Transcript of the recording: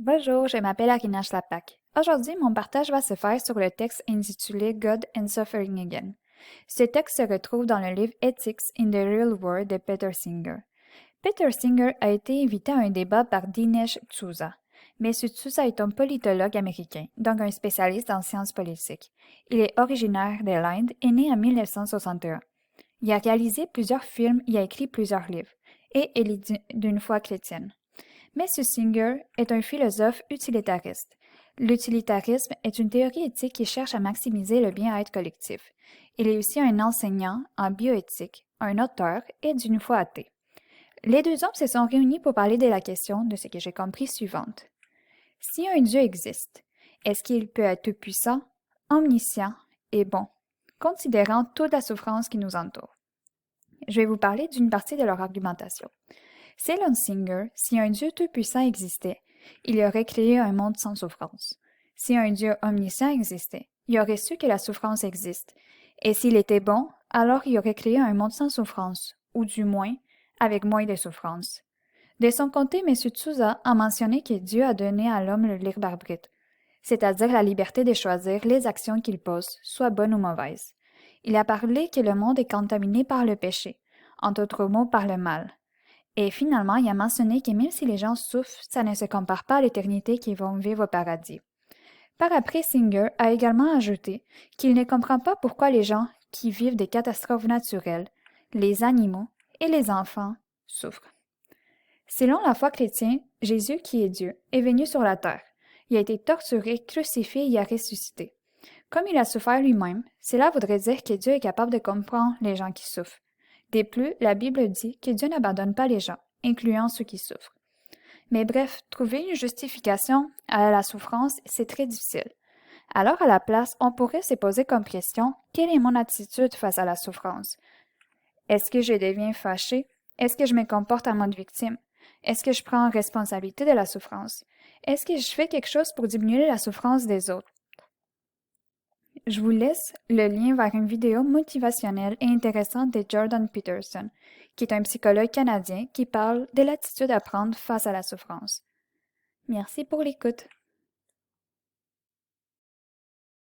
Bonjour, je m'appelle Arina Schlapak. Aujourd'hui, mon partage va se faire sur le texte intitulé God and Suffering Again. Ce texte se retrouve dans le livre Ethics in the Real World de Peter Singer. Peter Singer a été invité à un débat par Dinesh D'Souza. M. D'Souza est un politologue américain, donc un spécialiste en sciences politiques. Il est originaire de l'Inde et né en 1961. Il a réalisé plusieurs films et a écrit plusieurs livres, et il est d'une foi chrétienne. M. Singer est un philosophe utilitariste. L'utilitarisme est une théorie éthique qui cherche à maximiser le bien-être collectif. Il est aussi un enseignant en bioéthique, un auteur et d'une foi athée. Les deux hommes se sont réunis pour parler de la question, de ce que j'ai compris, suivante. Si un Dieu existe, est-ce qu'il peut être tout-puissant, omniscient et bon, considérant toute la souffrance qui nous entoure? Je vais vous parler d'une partie de leur argumentation. Selon Singer, si un Dieu tout-puissant existait, il aurait créé un monde sans souffrance. Si un Dieu omniscient existait, il aurait su que la souffrance existe. Et s'il était bon, alors il aurait créé un monde sans souffrance, ou du moins, avec moins de souffrance. De son côté, M. D'Souza a mentionné que Dieu a donné à l'homme le libre arbitre, c'est-à-dire la liberté de choisir les actions qu'il pose, soit bonnes ou mauvaises. Il a parlé que le monde est contaminé par le péché, en d'autres mots par le mal. Et finalement, il a mentionné que même si les gens souffrent, ça ne se compare pas à l'éternité qu'ils vont vivre au paradis. Par après, Singer a également ajouté qu'il ne comprend pas pourquoi les gens qui vivent des catastrophes naturelles, les animaux et les enfants souffrent. Selon la foi chrétienne, Jésus, qui est Dieu, est venu sur la terre. Il a été torturé, crucifié et a ressuscité. Comme il a souffert lui-même, cela voudrait dire que Dieu est capable de comprendre les gens qui souffrent. De plus, la Bible dit que Dieu n'abandonne pas les gens, incluant ceux qui souffrent. Mais bref, trouver une justification à la souffrance, c'est très difficile. Alors à la place, on pourrait se poser comme question, quelle est mon attitude face à la souffrance? Est-ce que je deviens fâché? Est-ce que je me comporte en mode victime? Est-ce que je prends responsabilité de la souffrance? Est-ce que je fais quelque chose pour diminuer la souffrance des autres? Je vous laisse le lien vers une vidéo motivationnelle et intéressante de Jordan Peterson, qui est un psychologue canadien qui parle de l'attitude à prendre face à la souffrance. Merci pour l'écoute.